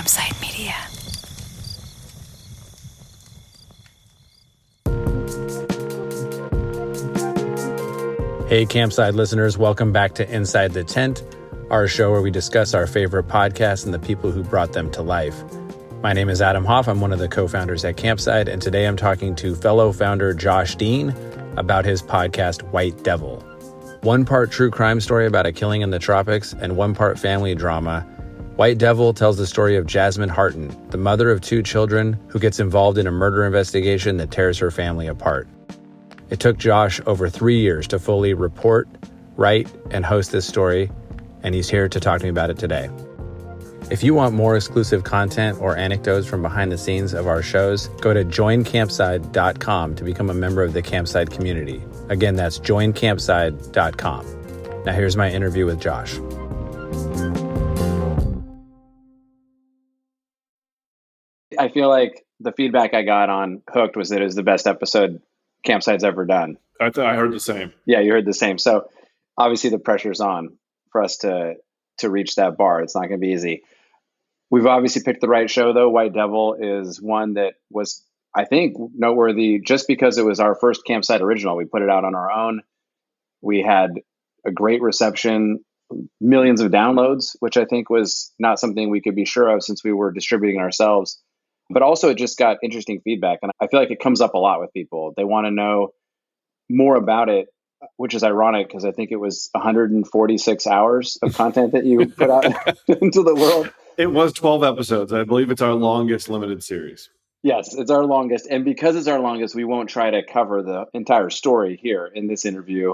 Campside Media. Hey, Campside listeners, welcome back to Inside the Tent, our show where we discuss our favorite podcasts and the people who brought them to life. My name is Adam Hoff. I'm one of the co-founders at Campside, and today I'm talking to fellow founder Josh Dean about his podcast, White Devil. One part true crime story about a killing in the tropics and one part family drama, White Devil tells the story of Jasmine Hartin, the mother of two children who gets involved in a murder investigation that tears her family apart. It took Josh over 3 years to fully report, write, and host this story, and he's here to talk to me about it today. If you want more exclusive content or anecdotes from behind the scenes of our shows, go to joincampside.com to become a member of the Campside community. Again, that's joincampside.com. Now here's my interview with Josh. I feel like the feedback I got on Hooked was that it was the best episode Campside's ever done. I heard the same. Yeah, you heard the same. So obviously the pressure's on for us to reach that bar. It's not going to be easy. We've obviously picked the right show, though. White Devil is one that was, I think, noteworthy just because it was our first Campside original. We put it out on our own. We had a great reception, millions of downloads, which I think was not something we could be sure of since we were distributing ourselves. But also it just got interesting feedback. And I feel like it comes up a lot with people. They want to know more about it, which is ironic because I think it was 146 hours of content that you put out into the world. It was 12 episodes. I believe it's our longest limited series. Yes, it's our longest. And because it's our longest, we won't try to cover the entire story here in this interview.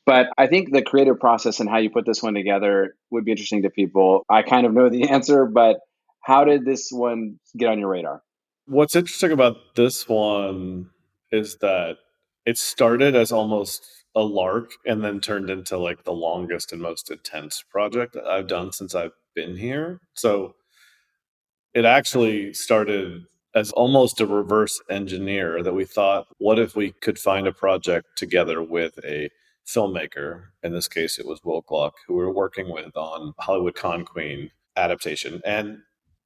But I think the creative process and how you put this one together would be interesting to people. I kind of know the answer, but how did this one get on your radar? What's interesting about this one is that it started as almost a lark and then turned into like the longest and most intense project that I've done since I've been here. So it actually started as almost a reverse engineer that we thought, what if we could find a project together with a filmmaker? In this case, it was Will Gluck, who we were working with on Hollywood Con Queen adaptation, and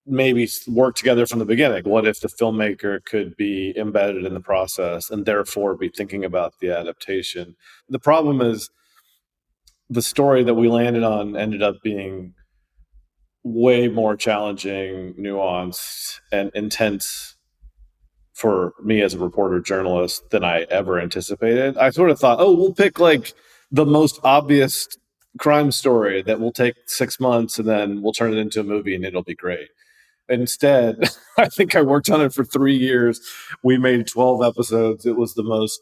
maybe work together from the beginning. What if the filmmaker could be embedded in the process and therefore be thinking about the adaptation? The problem is the story that we landed on ended up being way more challenging, nuanced, and intense for me as a reporter journalist than I ever anticipated. I sort of thought, we'll pick like the most obvious crime story that will take 6 months and then we'll turn it into a movie and it'll be great. Instead, I think I worked on it for 3 years. We made 12 episodes. It was the most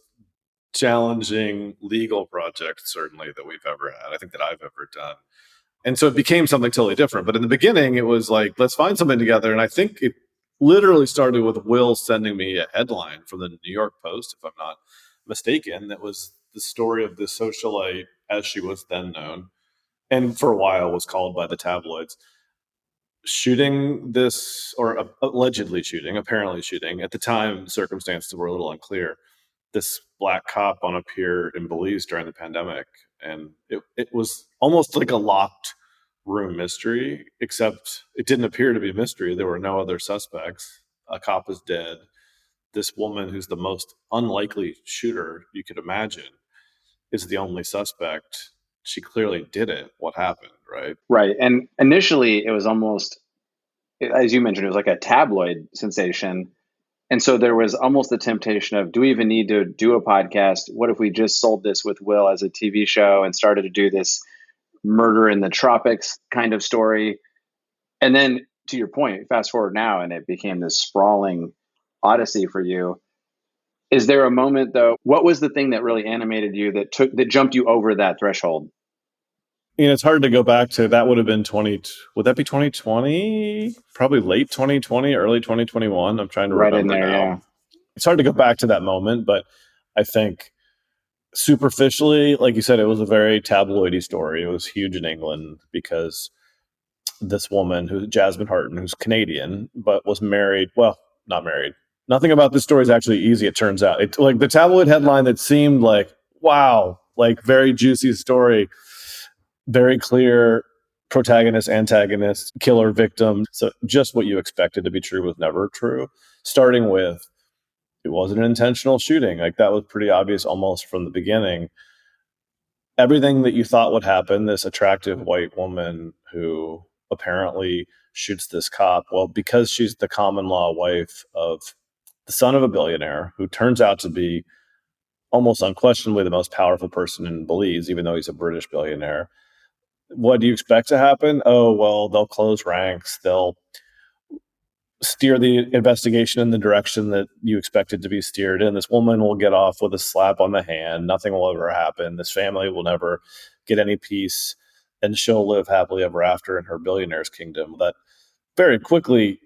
challenging legal project, certainly, that we've ever had. I think that I've ever done. And so it became something totally different. But in the beginning, it was like, let's find something together. And I think it literally started with Will sending me a headline from the New York Post, if I'm not mistaken, that was the story of this socialite, as she was then known, and for a while was called by the tabloids, shooting this, or allegedly shooting, apparently shooting. At the time, circumstances were a little unclear. This black cop on a pier in Belize during the pandemic. And it was almost like a locked room mystery, except it didn't appear to be a mystery. There were no other suspects. A cop is dead. This woman, who's the most unlikely shooter you could imagine, is the only suspect. She clearly did it. What happened, right? Right. And initially it was almost, as you mentioned, it was like a tabloid sensation. And so there was almost the temptation of, do we even need to do a podcast? What if we just sold this with Will as a TV show and started to do this murder in the tropics kind of story? And then to your point, fast forward now, and it became this sprawling odyssey for you. Is there a moment though, what was the thing that really animated you that jumped you over that threshold? It's hard to go back to, that would have been would that be 2020? Probably late 2020, early 2021. I'm trying to remember now. Yeah. It's hard to go back to that moment, but I think superficially, like you said, it was a very tabloidy story. It was huge in England because this woman, Jasmine Hartin, who's Canadian, but was married, well, not married. Nothing about this story is actually easy, it turns out. It's like the tabloid headline that seemed like, wow, like very juicy story, very clear protagonist, antagonist, killer, victim. So just what you expected to be true was never true. Starting with, it wasn't an intentional shooting. Like that was pretty obvious almost from the beginning. Everything that you thought would happen, this attractive white woman who apparently shoots this cop, well, because she's the common law wife of the son of a billionaire who turns out to be almost unquestionably the most powerful person in Belize, even though he's a British billionaire. What do you expect to happen? Oh, well, they'll close ranks. They'll steer the investigation in the direction that you expect it to be steered in. This woman will get off with a slap on the hand. Nothing will ever happen. This family will never get any peace, and she'll live happily ever after in her billionaire's kingdom. That very quickly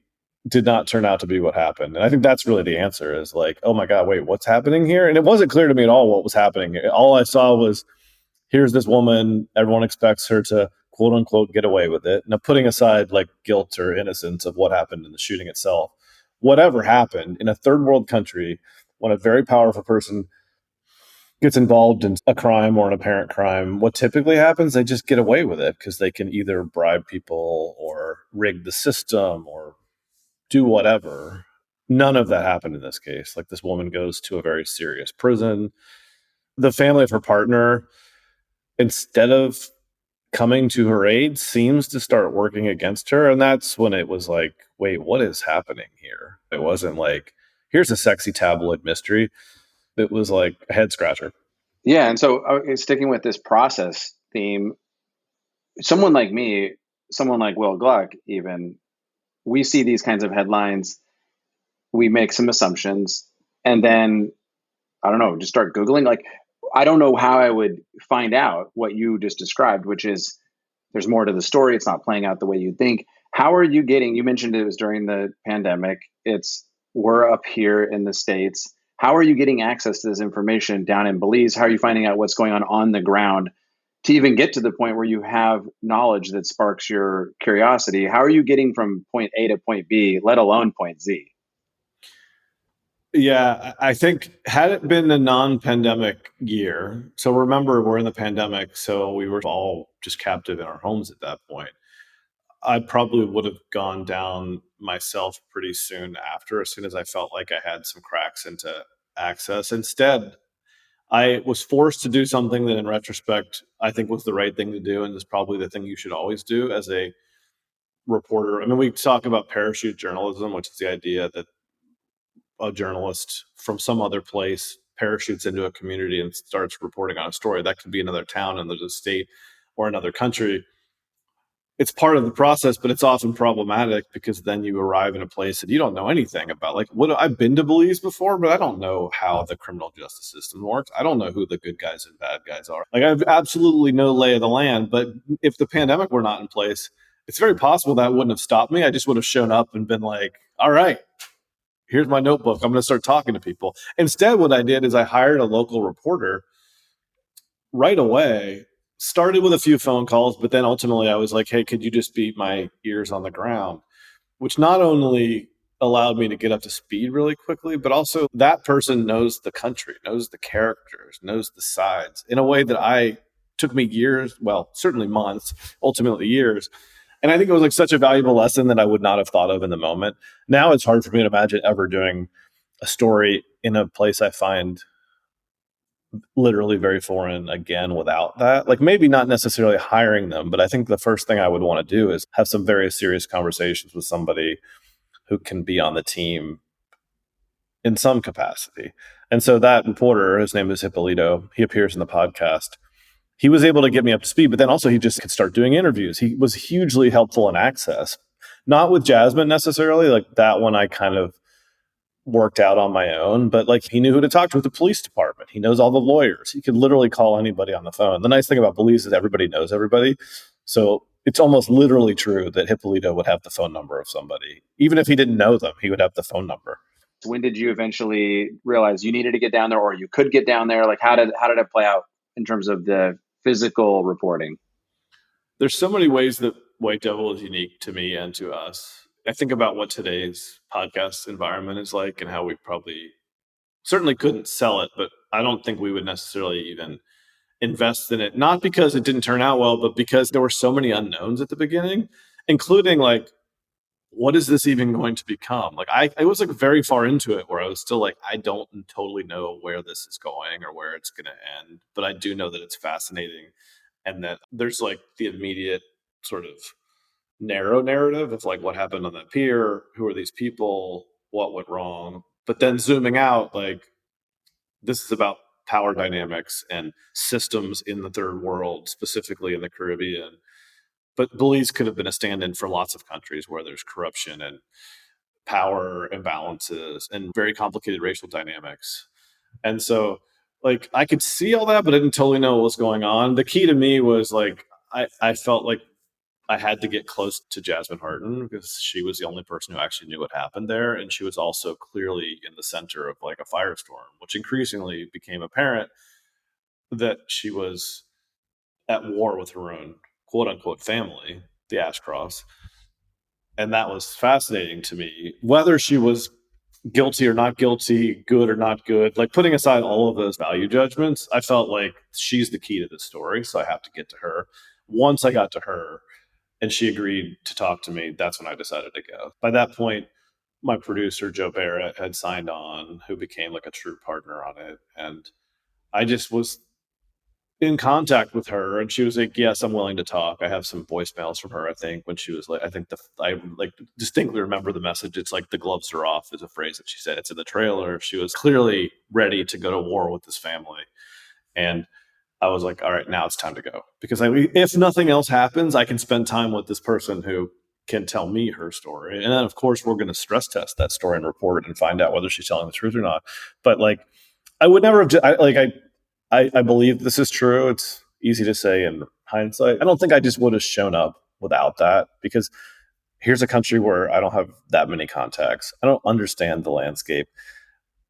did not turn out to be what happened. And I think that's really the answer, is like, oh my God, wait, what's happening here? And it wasn't clear to me at all what was happening. All I saw was, here's this woman, everyone expects her to quote unquote get away with it. Now, putting aside like guilt or innocence of what happened in the shooting itself, whatever happened in a third world country, when a very powerful person gets involved in a crime or an apparent crime, what typically happens, they just get away with it because they can either bribe people or rig the system or do whatever. None of that happened in this case. Like, this woman goes to a very serious prison. The family of her partner, instead of coming to her aid, seems to start working against her. And that's when it was like, wait, what is happening here? It wasn't like, here's a sexy tabloid mystery. It was like a head scratcher. Yeah. And so sticking with this process theme, someone like me, someone like Will Gluck, even, we see these kinds of headlines, we make some assumptions, and then, I don't know, just start Googling. Like, I don't know how I would find out what you just described, which is there's more to the story. It's not playing out the way you think. How are you getting, you mentioned it was during the pandemic. We're up here in the States. How are you getting access to this information down in Belize? How are you finding out what's going on the ground to even get to the point where you have knowledge that sparks your curiosity? How are you getting from point A to point B, let alone point Z? Yeah, I think had it been a non-pandemic year, so remember we're in the pandemic, so we were all just captive in our homes at that point. I probably would have gone down myself pretty soon after, as soon as I felt like I had some cracks into access. Instead, I was forced to do something that in retrospect I think was the right thing to do, and is probably the thing you should always do as a reporter. I mean, we talk about parachute journalism, which is the idea that a journalist from some other place parachutes into a community and starts reporting on a story. That could be another town, another state, or another country. It's part of the process, but it's often problematic because then you arrive in a place that you don't know anything about. Like, what, I've been to Belize before, but I don't know how the criminal justice system works. I don't know who the good guys and bad guys are. Like, I have absolutely no lay of the land. But if the pandemic were not in place, it's very possible that wouldn't have stopped me. I just would have shown up and been like, all right, here's my notebook. I'm going to start talking to people. Instead, what I did is I hired a local reporter right away, started with a few phone calls, but then ultimately I was like, hey, could you just be my ears on the ground? Which not only allowed me to get up to speed really quickly, but also that person knows the country, knows the characters, knows the sides in a way that I took me years, well, certainly months, ultimately years. And I think it was like such a valuable lesson that I would not have thought of in the moment. Now it's hard for me to imagine ever doing a story in a place I find literally very foreign again without that. Like, maybe not necessarily hiring them, but I think the first thing I would want to do is have some very serious conversations with somebody who can be on the team in some capacity. And so that reporter, his name is Hippolito, he appears in the podcast. He was able to get me up to speed, but then also he just could start doing interviews. He was hugely helpful in access, not with Jasmine necessarily. Like, that one I kind of worked out on my own, but like, he knew who to talk to with the police department. He knows all the lawyers. He could literally call anybody on the phone. The nice thing about Belize is everybody knows everybody. So it's almost literally true that Hippolito would have the phone number of somebody. Even if he didn't know them, he would have the phone number. When did you eventually realize you needed to get down there, or you could get down there? Like, how did it play out in terms of the physical reporting? There's so many ways that White Devil is unique to me and to us. I think about what today's podcast environment is like and how we probably certainly couldn't sell it, but I don't think we would necessarily even invest in it, not because it didn't turn out well, but because there were so many unknowns at the beginning, including like, what is this even going to become? Like I was like very far into it where I was still like, I don't totally know where this is going or where it's going to end, but I do know that it's fascinating and that there's like the immediate sort of narrow narrative of like what happened on that pier, who are these people, what went wrong. But then zooming out, like this is about power dynamics and systems in the third world, specifically in the Caribbean. But Belize could have been a stand-in for lots of countries where there's corruption and power imbalances and very complicated racial dynamics. And so like I could see all that, but I didn't totally know what was going on. The key to me was like I felt like I had to get close to Jasmine Hartin because she was the only person who actually knew what happened there. And she was also clearly in the center of like a firestorm, which increasingly became apparent that she was at war with her own quote unquote family, the Ashcrofts. And that was fascinating to me. Whether she was guilty or not guilty, good or not good, like putting aside all of those value judgments, I felt like she's the key to the story. So I have to get to her. Once I got to her, and she agreed to talk to me, that's when I decided to go. By that point, my producer, Joe Barrett, had signed on, who became like a true partner on it. And I just was in contact with her and she was like, yes, I'm willing to talk. I have some voicemails from her, I think, when she was like, I like distinctly remember the message. It's like the gloves are off is a phrase that she said. It's in the trailer. She was clearly ready to go to war with this family. And I was like, all right, now it's time to go. Because if nothing else happens, I can spend time with this person who can tell me her story. And then, of course, we're going to stress test that story and report and find out whether she's telling the truth or not. But like, I would never have, I believe this is true. It's easy to say in hindsight. I don't think I just would have shown up without that because here's a country where I don't have that many contacts. I don't understand the landscape.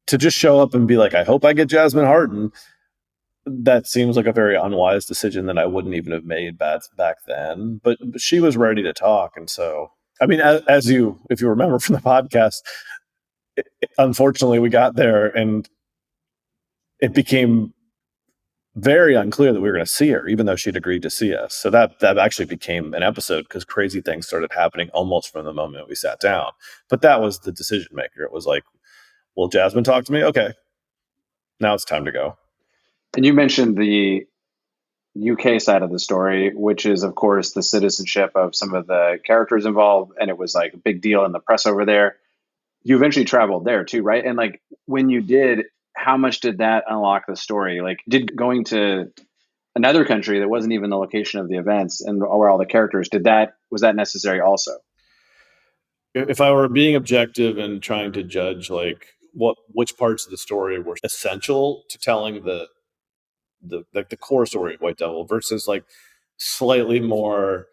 To just show up and be like, I hope I get Jasmine Hartin, that seems like a very unwise decision that I wouldn't even have made back then. But she was ready to talk. And so, I mean, if you remember from the podcast, unfortunately, we got there and it became very unclear that we were going to see her, even though she'd agreed to see us. So that actually became an episode because crazy things started happening almost from the moment we sat down. But that was the decision maker. It was like, well, Jasmine talked to me. Okay, now it's time to go. And you mentioned the UK side of the story, which is, of course, the citizenship of some of the characters involved. And it was like a big deal in the press over there. You eventually traveled there too, right? And like when you did, how much did that unlock the story? Like, did going to another country that wasn't even the location of the events and where all the characters was that necessary also? If I were being objective and trying to judge like which parts of the story were essential to telling the core story of White Devil versus like slightly more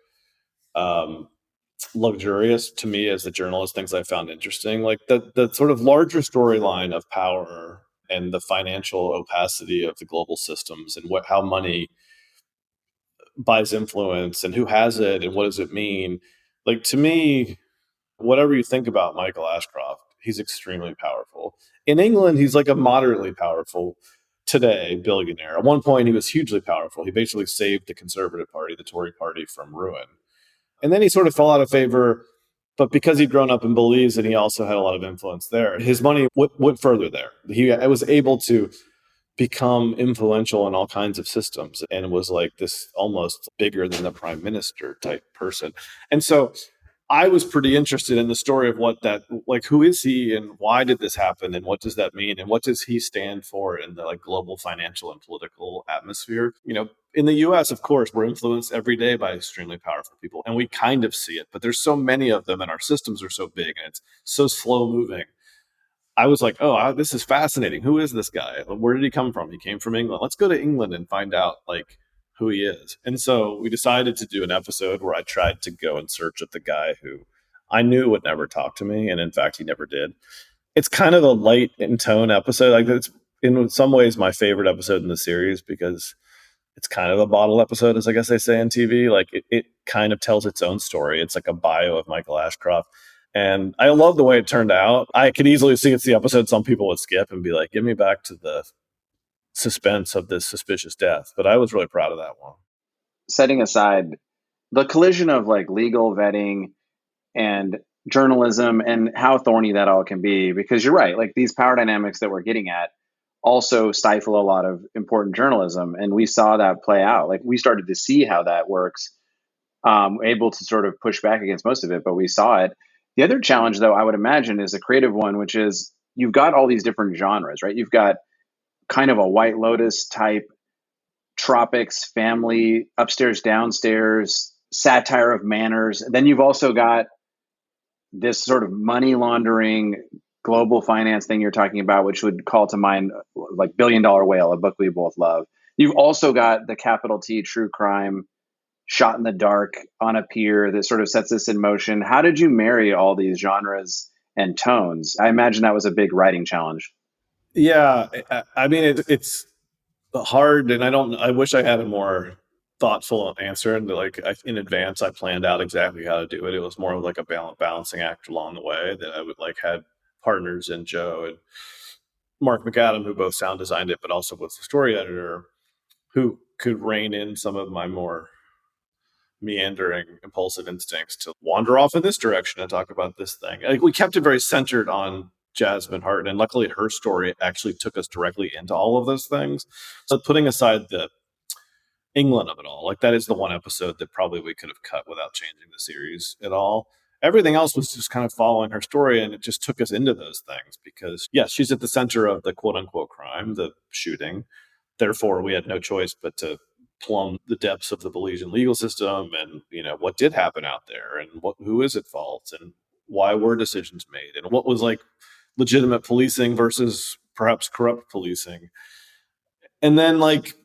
luxurious to me as a journalist, things I found interesting, like the sort of larger storyline of power and the financial opacity of the global systems and how money buys influence and who has it and what does it mean. Like to me, whatever you think about Michael Ashcroft, he's extremely powerful. In England, he's like a moderately powerful today billionaire. At one point, he was hugely powerful. He basically saved the Conservative Party, the Tory party, from ruin. And then he sort of fell out of favor. But because he'd grown up in Belize and he also had a lot of influence there, his money went further there. He was able to become influential in all kinds of systems and was like this almost bigger than the prime minister type person. And so I was pretty interested in the story of what that, like, who is he and why did this happen and what does that mean and what does he stand for in the like global financial and political atmosphere? You know, in the US, of course, we're influenced every day by extremely powerful people and we kind of see it, but there's so many of them and our systems are so big and it's so slow moving. I was like, oh, this is fascinating. Who is this guy? Where did he come from? He came from England. Let's go to England and find out like who he is. And so we decided to do an episode where I tried to go in search of the guy who I knew would never talk to me. And in fact, he never did. It's kind of a light in tone episode. Like it's in some ways my favorite episode in the series because it's kind of a bottle episode, as I guess they say in TV. Like it kind of tells its own story. It's like a bio of Michael Ashcroft. And I love the way it turned out. I could easily see it's the episode some people would skip and be like, give me back to the suspense of this suspicious death. But I was really proud of that one. Setting aside the collision of like legal vetting and journalism and how thorny that all can be, because you're right, like these power dynamics that we're getting at also stifle a lot of important journalism, and we saw that play out. Like we started to see how that works, able to sort of push back against most of it, but we saw it. The other challenge, though, I would imagine, is a creative one, which is you've got all these different genres, right? You've got kind of a White Lotus type tropics, family, upstairs, downstairs, satire of manners. Then you've also got this sort of money laundering global finance thing you're talking about, which would call to mind like Billion Dollar Whale, a book we both love. You've also got the capital T true crime, shot in the dark on a pier, that sort of sets this in motion. How did you marry all these genres and tones? I imagine that was a big writing challenge. Yeah, I mean, it's hard, and I wish I had a more thoughtful answer. And like in advance, I planned out exactly how to do it. It was more of like a balancing act along the way that I would like had partners in Joe and Mark McAdam, who both sound designed it, but also was the story editor, who could rein in some of my more meandering impulsive instincts to wander off in this direction and talk about this thing. Like we kept it very centered on Jasmine Hartin, and luckily her story actually took us directly into all of those things. So putting aside the England of it all, like that is the one episode that probably we could have cut without changing the series at all. Everything else was just kind of following her story, and it just took us into those things because, yes, she's at the center of the quote unquote crime, the shooting. Therefore, we had no choice but to plumb the depths of the Belizean legal system and, you know, what did happen out there and who is at fault and why were decisions made and what was like legitimate policing versus perhaps corrupt policing. And then like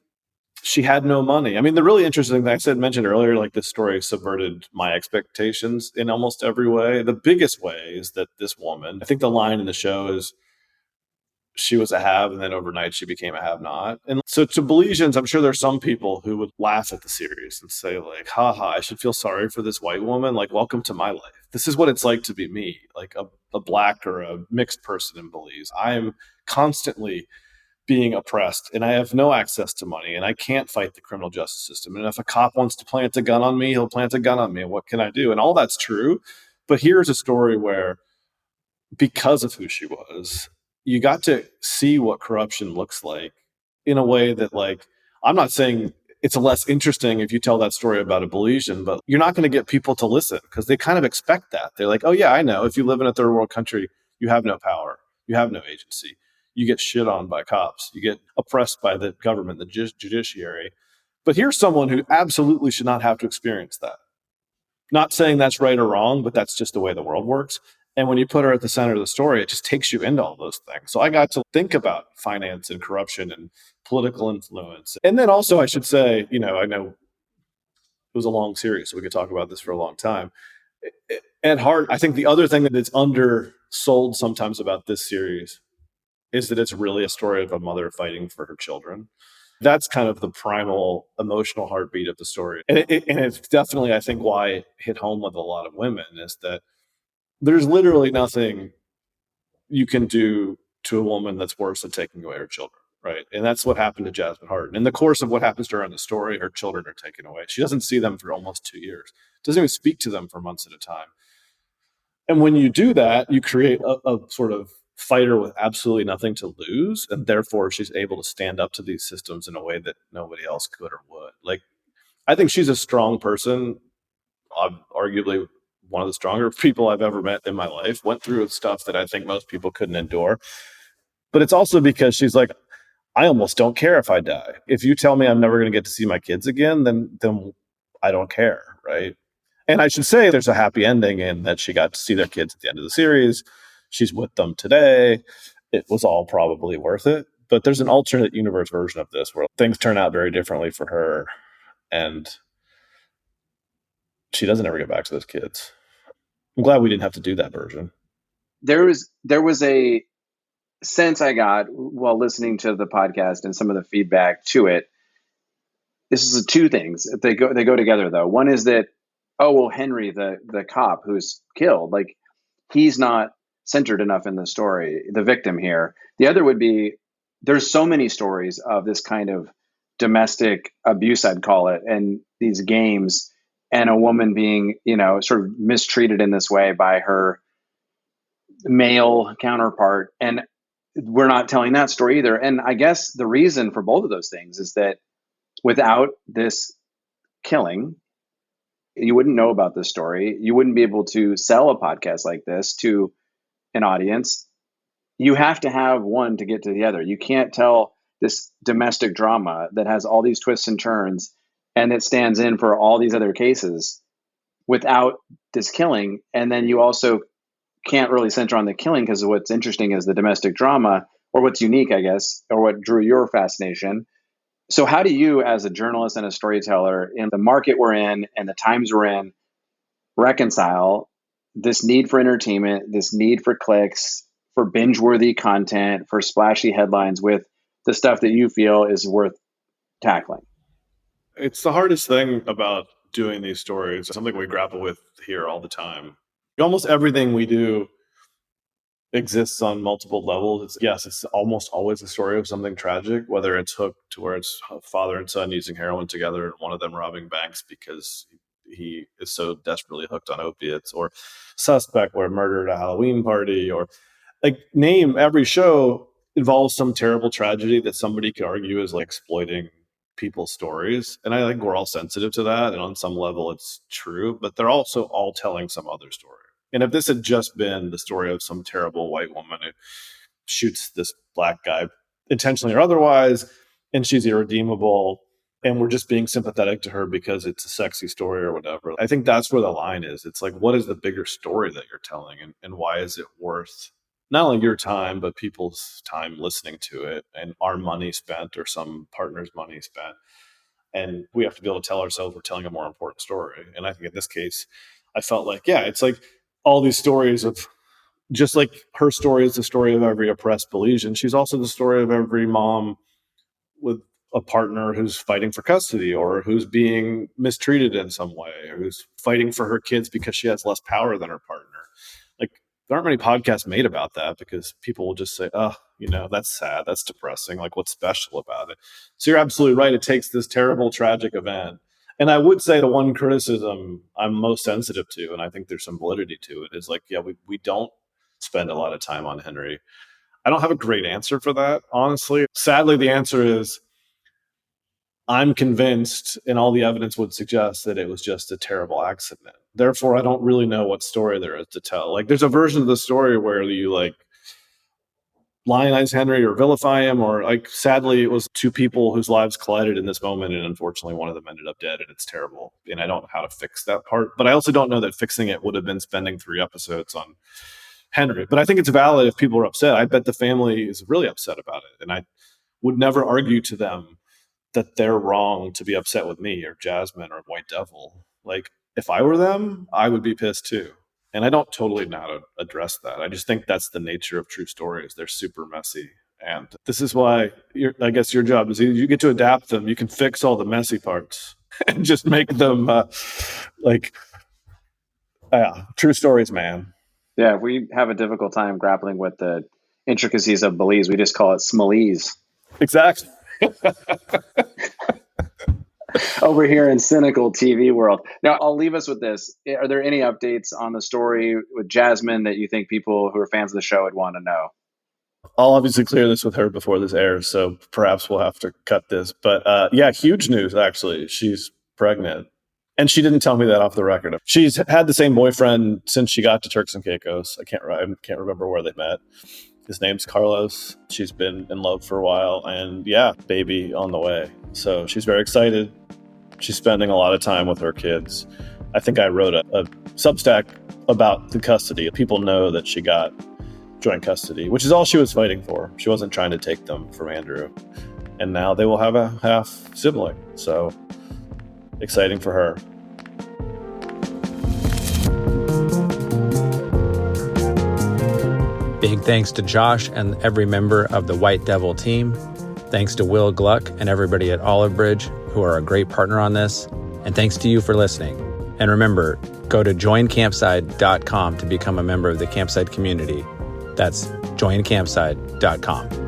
she had no money. I mean, the really interesting thing I mentioned earlier, like this story subverted my expectations in almost every way. The biggest way is that this woman, I think the line in the show is, she was a have, and then overnight she became a have not. And so to Belizeans, I'm sure there's some people who would laugh at the series and say like, haha, I should feel sorry for this white woman. Like, welcome to my life. This is what it's like to be me, like a black or a mixed person in Belize. I'm constantly being oppressed and I have no access to money and I can't fight the criminal justice system. And if a cop wants to plant a gun on me, he'll plant a gun on me. And what can I do? And all that's true. But here's a story where, because of who she was, you got to see what corruption looks like in a way that, like, I'm not saying it's less interesting if you tell that story about a Belizean, but you're not going to get people to listen because they kind of expect that. They're like, oh yeah, I know. If you live in a third world country, you have no power. You have no agency. You get shit on by cops. You get oppressed by the government, the judiciary. But here's someone who absolutely should not have to experience that. Not saying that's right or wrong, but that's just the way the world works. And when you put her at the center of the story, it just takes you into all those things. So I got to think about finance and corruption and political influence. And then also, I should say, you know, I know it was a long series, so we could talk about this for a long time. At heart, I think the other thing that is undersold sometimes about this series is that it's really a story of a mother fighting for her children. That's kind of the primal emotional heartbeat of the story. And it's definitely, I think, why it hit home with a lot of women is that there's literally nothing you can do to a woman that's worse than taking away her children, right? And that's what happened to Jasmine Hartin. In the course of what happens to her in the story, her children are taken away. She doesn't see them for almost 2 years, doesn't even speak to them for months at a time. And when you do that, you create a sort of fighter with absolutely nothing to lose, and therefore she's able to stand up to these systems in a way that nobody else could or would. Like, I think she's a strong person, arguably one of the stronger people I've ever met in my life, went through stuff that I think most people couldn't endure. But it's also because she's like, I almost don't care if I die. If you tell me I'm never going to get to see my kids again, then I don't care, right? And I should say there's a happy ending in that she got to see their kids at the end of the series. She's with them today. It was all probably worth it. But there's an alternate universe version of this where things turn out very differently for her. And she doesn't ever get back to those kids. I'm glad we didn't have to do that version. There was a sense I got while listening to the podcast and some of the feedback to it. This is two things. They go together though. One is that, oh well, Henry, the cop who's killed, like he's not centered enough in the story, the victim here. The other would be there's so many stories of this kind of domestic abuse, I'd call it, and these games, and a woman being, sort of mistreated in this way by her male counterpart. And we're not telling that story either. And I guess the reason for both of those things is that without this killing, you wouldn't know about this story. You wouldn't be able to sell a podcast like this to an audience. You have to have one to get to the other. You can't tell this domestic drama that has all these twists and turns and it stands in for all these other cases without this killing. And then you also can't really center on the killing, because what's interesting is the domestic drama, or what's unique, I guess, or what drew your fascination. So how do you, as a journalist and a storyteller, in the market we're in and the times we're in, reconcile this need for entertainment, this need for clicks, for binge-worthy content, for splashy headlines, with the stuff that you feel is worth tackling? It's the hardest thing about doing these stories, something we grapple with here all the time. Almost everything we do exists on multiple levels. It's almost always a story of something tragic, whether it's Hook, to where it's a father and son using heroin together and one of them robbing banks because he is so desperately hooked on opiates, or Suspect, where murder at a Halloween party, or name every show involves some terrible tragedy that somebody could argue is exploiting people's stories. And I think we're all sensitive to that. And on some level it's true, but they're also all telling some other story. And if this had just been the story of some terrible white woman who shoots this black guy intentionally or otherwise, and she's irredeemable, and we're just being sympathetic to her because it's a sexy story or whatever, I think that's where the line is. It's what is the bigger story that you're telling, and why is it worth not only your time, but people's time listening to it, and our money spent or some partner's money spent. And we have to be able to tell ourselves we're telling a more important story. And I think in this case, I felt it's all these stories of, just like her story is the story of every oppressed Belizean, she's also the story of every mom with a partner who's fighting for custody, or who's being mistreated in some way, or who's fighting for her kids because she has less power than her partner. There aren't many podcasts made about that, because people will just say, oh, that's sad, that's depressing, what's special about it? So you're absolutely right. It takes this terrible, tragic event. And I would say the one criticism I'm most sensitive to, and I think there's some validity to it, is we don't spend a lot of time on Henry. I don't have a great answer for that, honestly. Sadly, the answer is, I'm convinced, and all the evidence would suggest, that it was just a terrible accident. Therefore, I don't really know what story there is to tell. There's a version of the story where you lionize Henry or vilify him, or sadly, it was two people whose lives collided in this moment, and unfortunately, one of them ended up dead, and it's terrible. And I don't know how to fix that part, but I also don't know that fixing it would have been spending 3 episodes on Henry. But I think it's valid if people are upset. I bet the family is really upset about it, and I would never argue to them that they're wrong to be upset with me or Jasmine or White Devil. If I were them, I would be pissed too. And I don't totally know how to address that. I just think that's the nature of true stories. They're super messy. And this is why I guess your job is you get to adapt them. You can fix all the messy parts and just make them true stories, man. Yeah, if we have a difficult time grappling with the intricacies of Belize, we just call it Smaleeze. Exactly. Over here in cynical TV world. Now, I'll leave us with this. Are there any updates on the story with Jasmine that you think people who are fans of the show would want to know? I'll obviously clear this with her before this airs, so perhaps we'll have to cut this. But huge news, actually. She's pregnant. And she didn't tell me that off the record. She's had the same boyfriend since she got to Turks and Caicos. I can't remember where they met. His name's Carlos. She's been in love for a while, and baby on the way. So she's very excited. She's spending a lot of time with her kids. I think I wrote a Substack about the custody. People know that she got joint custody, which is all she was fighting for. She wasn't trying to take them from Andrew. And now they will have a half sibling. So exciting for her. Big thanks to Josh and every member of the White Devil team. Thanks to Will Gluck and everybody at Olive Bridge, who are a great partner on this. And thanks to you for listening. And remember, go to joincampside.com to become a member of the Campside community. That's joincampside.com.